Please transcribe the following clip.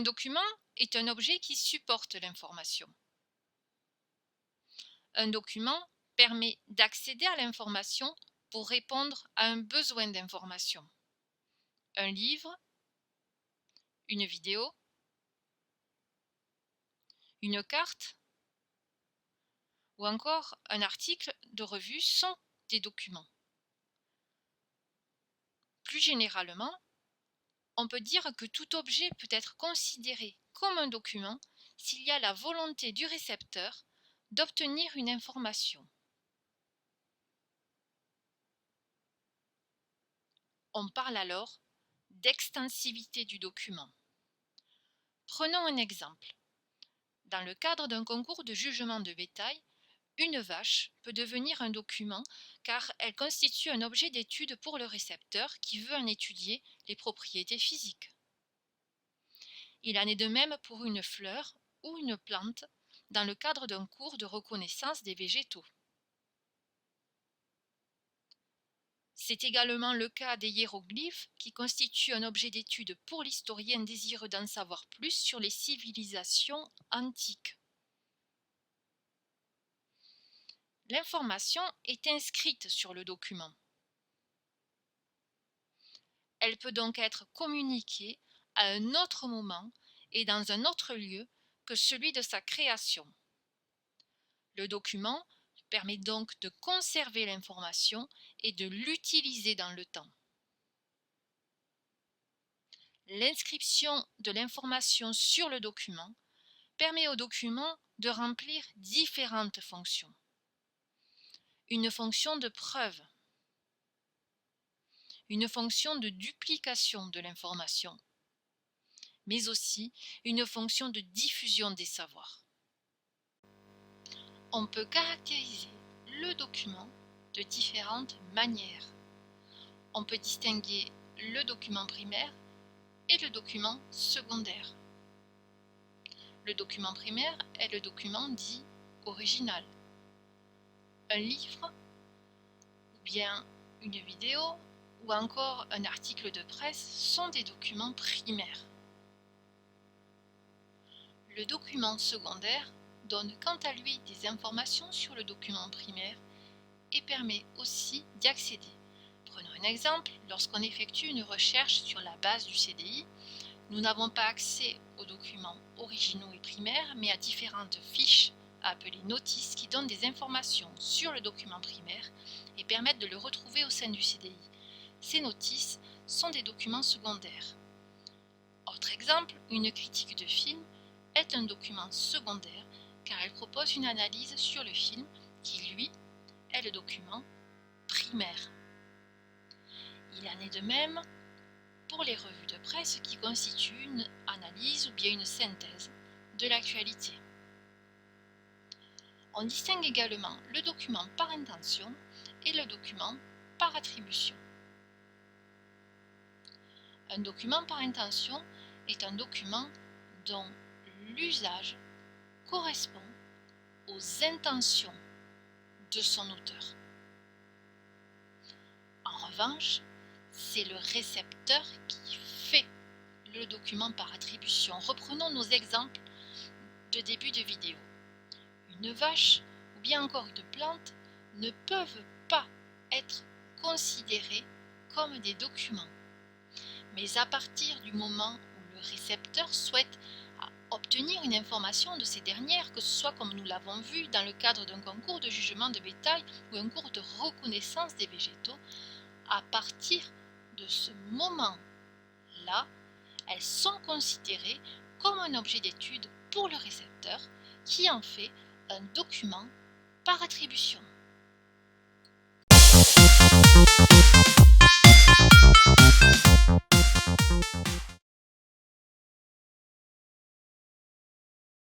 Un document est un objet qui supporte l'information. Un document permet d'accéder à l'information pour répondre à un besoin d'information. Un livre, une vidéo, une carte ou encore un article de revue sont des documents. Plus généralement, on peut dire que tout objet peut être considéré comme un document s'il y a la volonté du récepteur d'obtenir une information. On parle alors d'extensivité du document. Prenons un exemple. Dans le cadre d'un concours de jugement de bétail, une vache peut devenir un document car elle constitue un objet d'étude pour le récepteur qui veut en étudier les propriétés physiques. Il en est de même pour une fleur ou une plante dans le cadre d'un cours de reconnaissance des végétaux. C'est également le cas des hiéroglyphes qui constituent un objet d'étude pour l'historien désireux d'en savoir plus sur les civilisations antiques. L'information est inscrite sur le document. Elle peut donc être communiquée à un autre moment et dans un autre lieu que celui de sa création. Le document permet donc de conserver l'information et de l'utiliser dans le temps. L'inscription de l'information sur le document permet au document de remplir différentes fonctions. Une fonction de preuve, une fonction de duplication de l'information, mais aussi une fonction de diffusion des savoirs. On peut caractériser le document de différentes manières. On peut distinguer le document primaire et le document secondaire. Le document primaire est le document dit original. Un livre, ou bien une vidéo, ou encore un article de presse sont des documents primaires. Le document secondaire donne quant à lui des informations sur le document primaire et permet aussi d'y accéder. Prenons un exemple, lorsqu'on effectue une recherche sur la base du CDI, nous n'avons pas accès aux documents originaux et primaires, mais à différentes fiches appelées notices qui donnent des informations sur le document primaire et permettent de le retrouver au sein du CDI. Ces notices sont des documents secondaires. Autre exemple, une critique de film est un document secondaire car elle propose une analyse sur le film qui, lui, est le document primaire. Il en est de même pour les revues de presse qui constituent une analyse ou bien une synthèse de l'actualité. On distingue également le document par intention et le document par attribution. Un document par intention est un document dont l'usage correspond aux intentions de son auteur. En revanche, c'est le récepteur qui fait le document par attribution. Reprenons nos exemples de début de vidéo. Une vache ou bien encore une plante ne peuvent pas être considérés comme des documents. Mais à partir du moment où le récepteur souhaite obtenir une information de ces dernières, que ce soit comme nous l'avons vu dans le cadre d'un concours de jugement de bétail ou un cours de reconnaissance des végétaux, à partir de ce moment-là, elles sont considérées comme un objet d'étude pour le récepteur qui en fait un document par attribution.